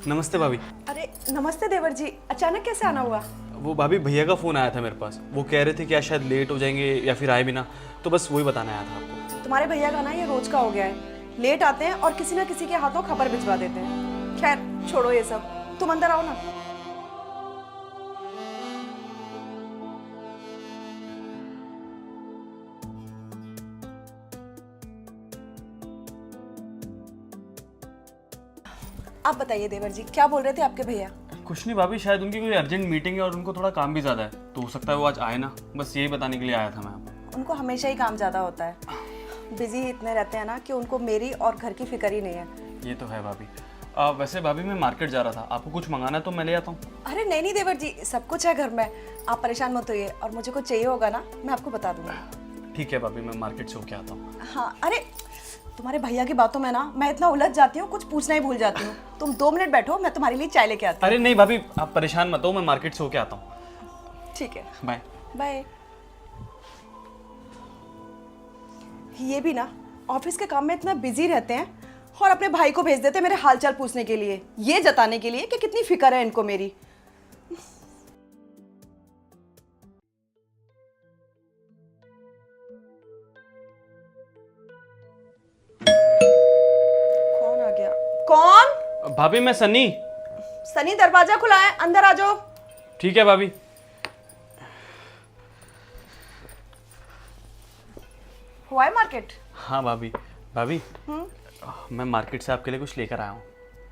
नमस्ते भाभी। अरे नमस्ते देवर जी, अचानक कैसे आना हुआ? वो भाभी भैया का फ़ोन आया था मेरे पास, वो कह रहे थे कि आज शायद लेट हो जाएंगे या फिर आए भी ना, तो बस वही बताना आया था आपको। तुम्हारे भैया का ना ये रोज का हो गया है, लेट आते हैं और किसी ना किसी के हाथों खबर भिजवा देते हैं। खैर छोड़ो ये सब, तुम अंदर आओ ना। आप बताइए देवर जी, क्या बोल रहे थे आपके भैया? कुछ नहीं भाभी, शायद उनकी कोई अर्जेंट मीटिंग है और उनको थोड़ा काम भी ज़्यादा है, तो हो सकता है वो आज आए ना, बस यही बताने के लिए आया था मैं आपको। उनको हमेशा ही काम ज्यादा होता है, बिजी इतने रहते हैं ना कि उनको मेरी और घर की फिक्र ही नहीं है। ये तो है भाभी। वैसे भाभी मैं मार्केट जा रहा था, आपको कुछ मंगाना है तो मैं ले आता हूँ। अरे नहीं नहीं देवर जी, सब कुछ है घर में, आप परेशान मत होइए। और मुझे कुछ चाहिए होगा ना, मैं आपको बता दूंगी। ठीक है भाभी, मैं मार्केट से होके आता हूँ। हाँ, अरे तुम्हारे भैया की बातों में ना मैं इतना उलझ जाती हूँ, कुछ पूछना ही भूल जाती हूँ। तुम 2 मिनट बैठो, मैं तुम्हारे लिए चाय लेके आती हूँ। अरे नहीं भाभी, आप परेशान मत हो, मैं मार्केट से होके आता हूँ। ठीक है, बाय बाय। ये भी ना ऑफिस के काम में इतना बिजी रहते हैं और अपने भाई को भेज देते हैं मेरे हालचाल पूछने के लिए, ये जताने के लिए कि कितनी फिक्र है इनको मेरी। कौन आ गया? कौन? भाभी, मैं सनी। सनी, दरवाजा खुला है, अंदर आ जाओ। ठीक है भाभी। हुआ है मार्केट? हाँ भाभी। भाभी मैं मार्केट से आपके लिए कुछ लेकर आया हूँ।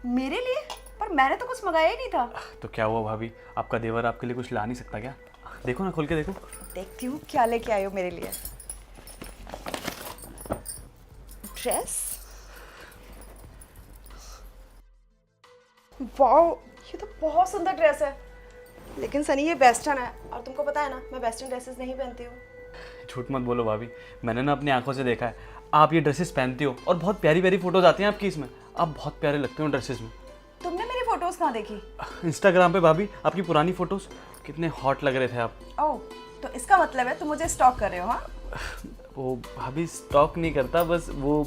मेरे लिए? पर मैंने तो कुछ मंगाया ही नहीं था। तो क्या हुआ भाभी, आपका देवर आपके लिए कुछ ला नहीं सकता क्या? देखो ना, खोल के देखो। देखती हूँ क्या लेके आए हो मेरे लिए। ड्रेस? वाओ, ये तो बहुत सुंदर ड्रेस है। लेकिन सनी ये वेस्टर्न है और तुमको पता है ना, मैं वेस्टर्न ड्रेसेस नहीं पहनती हूँ। झूठ मत बोलो भाभी, मैंने ना अपनी आंखों से देखा है, आप ये ड्रेसेस पहनती हो और बहुत प्यारी प्यारी फोटोज आती हैं आपकी इसमें। आप बहुत प्यारे लगते हो ड्रेसेस में। तुमने मेरी फोटोज कहाँ देखी? इंस्टाग्राम पे भाभी, आपकी पुरानी फोटोज, कितने हॉट लग रहे थे आप। ओह, तो इसका मतलब है तुम मुझे स्टॉक कर रहे हो? हाँ, वो भाभी स्टॉक नहीं करता, बस वो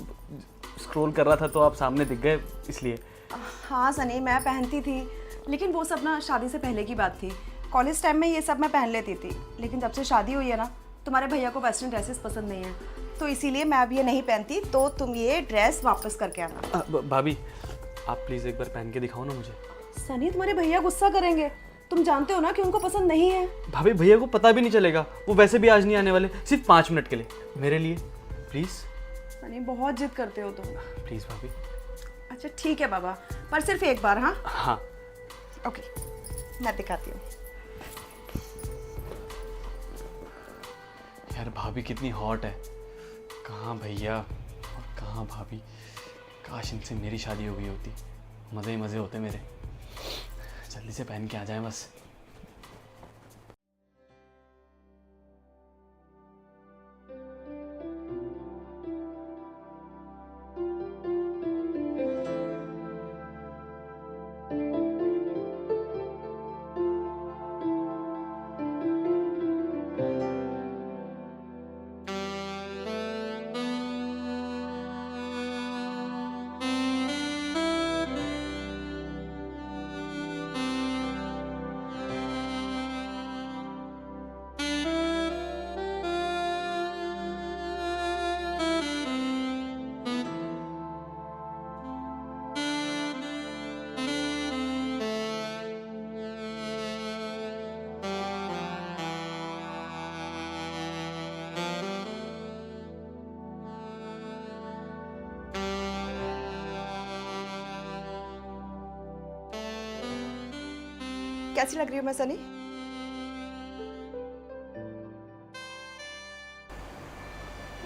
स्क्रॉल कर रहा था तो आप सामने दिख गए इसलिए। हाँ सनी, मैं पहनती थी, लेकिन वो सब ना शादी से पहले की बात थी। कॉलेज टाइम में ये सब मैं पहन लेती थी, लेकिन जब से शादी हुई है ना, तुम्हारे भैया को वेस्टर्न ड्रेसेस पसंद नहीं है, तो इसीलिए मैं अब ये नहीं पहनती। तो तुम ये ड्रेस वापस करके आना। भाभी आप प्लीज़ एक बार पहन के दिखाओ ना मुझे। सनी, तुम्हारे भैया गुस्सा करेंगे, तुम जानते हो ना कि उनको पसंद नहीं है। भाभी भैया को पता भी नहीं चलेगा, वो वैसे भी आज नहीं आने वाले, सिर्फ 5 मिनट के लिए मेरे लिए, प्लीज़। सनी, बहुत जिद करते हो तुम। प्लीज़ भाभी। अच्छा ठीक है बाबा, पर सिर्फ एक बार। हाँ हाँ ओके, मैं दिखाती हूँ। यार, भाभी कितनी हॉट है। कहाँ भैया और कहाँ भाभी, काश इनसे मेरी शादी हो गई होती, मज़े ही मज़े होते मेरे। जल्दी से पहन के आ जाए बस। कैसी लग रही हूँ मैं सनी?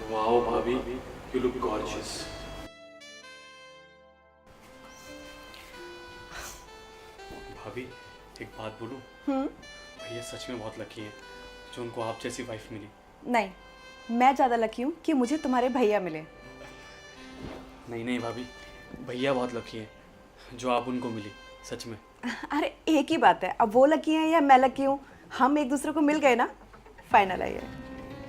वाओ भाभी, यू लुक गॉर्जियस। भाभी एक बात बोलूं? भैया सच में बहुत लकी हैं जो उनको आप जैसी वाइफ मिली। नहीं, मैं ज़्यादा लकी हूँ कि मुझे तुम्हारे भैया मिले। नहीं नहीं भाभी, भैया बहुत लकी हैं जो आप उनको मिली, सच में। अरे एक ही बात है, अब वो लकी हैं या मैं लकी हूँ, हम एक दूसरे को मिल गए ना, फाइनल है ये।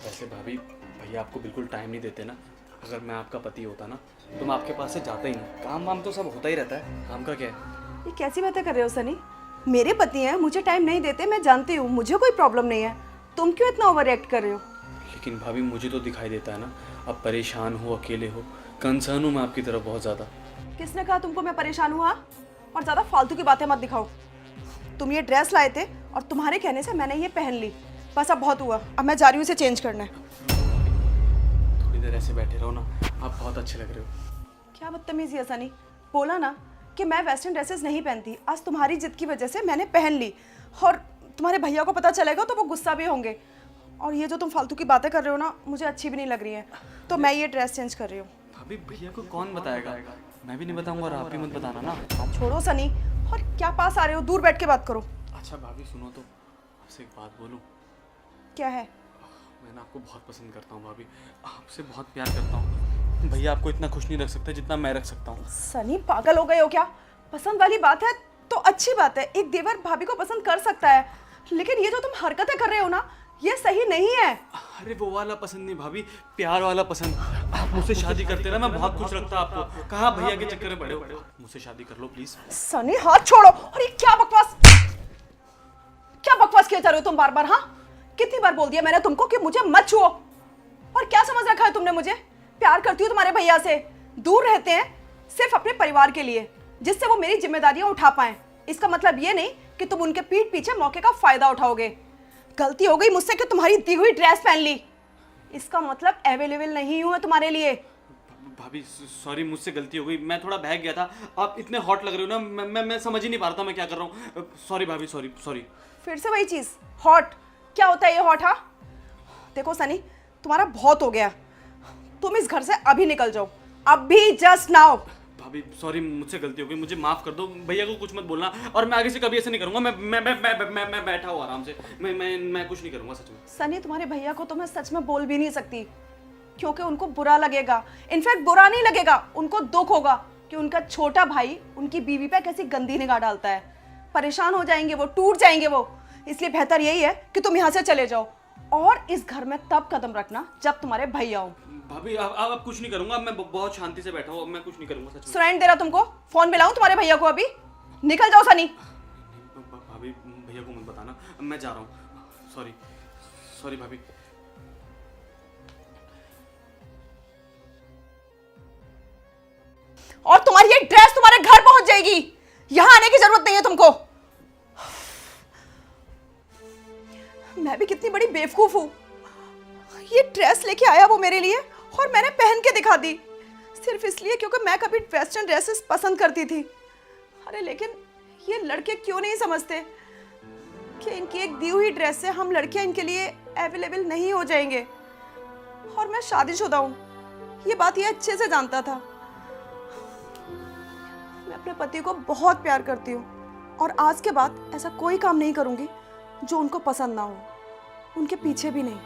वैसे भाभी, भैया आपको बिल्कुल टाइम नहीं देते ना। अगर मैं आपका पति होता ना तो मैं आपके पास से जाता ही नहीं। काम वाम तो सब होता ही रहता है, काम का क्या है। ये कैसी बातें कर रहे हो सनी? मेरे पति हैं, मुझे टाइम नहीं देते, मैं जानती हूँ, मुझे कोई प्रॉब्लम नहीं है। तुम क्यों इतना ओवर रिएक्ट कर रहे हो? लेकिन भाभी मुझे तो दिखाई देता है ना, आप परेशान हो, अकेले हो, कंसर्न हूँ मैं आपकी तरफ बहुत ज़्यादा। किसने कहा तुमको मैं परेशान हुआ? और ज़्यादा फालतू की बातें मत दिखाओ। तुम ये ड्रेस लाए थे और तुम्हारे कहने से मैंने ये पहन ली। बस अब बहुत हुआ, अब मैं जा रही हूँ, इसे चेंज करना है। थोड़ी देर ऐसे बैठे रहो ना, आप बहुत अच्छे लग रहे हो। क्या बदतमीजी है सनी, बोला ना कि मैं वेस्टर्न ड्रेसेस नहीं पहनती। आज तुम्हारी जिद की वजह से मैंने पहन ली, और तुम्हारे भैया को पता चलेगा तो वो गुस्सा भी होंगे। और ये जो तुम फालतू की बातें कर रहे हो ना, मुझे अच्छी भी नहीं लग रही है, तो मैं ये ड्रेस चेंज कर रही हूँ। भाभी भैया को कौन बताएगा? मैं भी नहीं बताऊंगा और आप भी मत बताना ना। छोड़ो सनी, और क्या पास आ रहे हो? दूर बैठ के बात करो। अच्छा भाभी सुनो तो, आपसे एक बात बोलूं? क्या है? मैं ना आपको बहुत पसंद करता हूँ भाभी, आपसे बहुत प्यार करता हूँ। भैया आपको इतना खुश नहीं रख सकते जितना मैं रख सकता हूँ। सनी पागल हो गए हो क्या? पसंद वाली बात है तो अच्छी बात है, एक देवर भाभी को पसंद कर सकता है, लेकिन ये जो तुम हरकतें कर रहे हो ना, ये सही नहीं है। अरे वो वाला पसंद नहीं भाभी, प्यार वाला पसंद। आप मुझसे शादी करते ना, मैं बहुत खुश रखता आपको। कहाँ भैया के चक्कर में पड़े हो? मुझसे शादी कर लो प्लीज। सनी हाथ छोड़ो। और ये क्या बकवास किया जा रहे हो तुम बार बार? हाँ, कितनी बार बोल दिया मैंने तुमको कि मुझे मत छुओ? और क्या समझ रखा है तुमने मुझे? प्यार करती हूँ तुम्हारे भैया से, दूर रहते हैं सिर्फ अपने परिवार के लिए, जिससे वो मेरी जिम्मेदारियां उठा पाएं। इसका मतलब ये नहीं कि तुम उनके पीठ पीछे मौके का फायदा उठाओगे। गलती हो गई मुझसे कि तुम्हारी दी हुई ड्रेस पहन ली, इसका मतलब अवेलेबल नहीं हूं मैं तुम्हारे लिए। भाभी सॉरी, मुझसे गलती हो गई, मैं थोड़ा बहक गया था। आप इतने हॉट लग रहे हो ना, मैं समझ ही नहीं पा रहा था मैं क्या कर रहा हूँ। सॉरी भाभी, सॉरी सॉरी। फिर से वही चीज, हॉट? क्या होता है ये हॉट? हाँ देखो सनी, तुम्हारा बहुत हो गया, तुम इस घर से अभी निकल जाओ, अभी, जस्ट नाउ। भाभी सॉरी, मुझसे गलती हो गई, मुझे माफ कर दो। भैया को कुछ मत बोलना, और मैं आगे से कभी ऐसे नहीं करूंगा। मैं बैठा हूँ आराम से, मैं कुछ नहीं करूंगा सच में। सनी तुम्हारे भैया को तो मैं सच में बोल भी नहीं सकती, क्योंकि उनको बुरा लगेगा। इनफैक्ट बुरा नहीं लगेगा, उनको दुख होगा कि उनका छोटा भाई उनकी बीवी पे कैसी गंदी निगाह डालता है। परेशान हो जाएंगे वो, टूट जाएंगे वो। इसलिए बेहतर यही है कि तुम यहाँ से चले जाओ, और इस घर में तब कदम रखना जब तुम्हारे भैया हो। भाभी अब कुछ नहीं करूंगा, मैं बहुत शांति से बैठा हूँ, मैं कुछ नहीं करूंगा सच में। सुनाई दे रहा तुमको? फोन मिलाऊं तुम्हारे भैया को अभी? निकल जाओ सनी। भाभी भैया को मत बताना, मैं जा रहा हूँ। सॉरी सॉरी भाभी। और तुम्हारी ये ड्रेस तुम्हारे घर पहुंच जाएगी, यहां आने की जरूरत नहीं है तुमको। मैं भी कितनी बड़ी बेवकूफ हूं, ये ड्रेस लेके आया वो मेरे लिए, और मैंने पहन के दिखा दी, सिर्फ इसलिए क्योंकि मैं कभी वेस्टर्न ड्रेसेस पसंद करती थी। अरे लेकिन ये लड़के क्यों नहीं समझते कि इनकी एक दी हुई ड्रेस से हम लड़कियां इनके लिए अवेलेबल नहीं हो जाएंगे। और मैं शादीशुदा हूं, ये बात ये अच्छे से जानता था। मैं अपने पति को बहुत प्यार करती हूँ, और आज के बाद ऐसा कोई काम नहीं करूंगी जो उनको पसंद ना हो, उनके पीछे भी नहीं।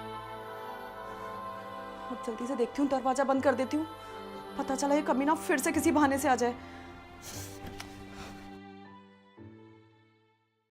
अब जल्दी से देखती हूँ, दरवाजा बंद कर देती हूँ, पता चला ये कमीना फिर से किसी बहाने से आ जाए।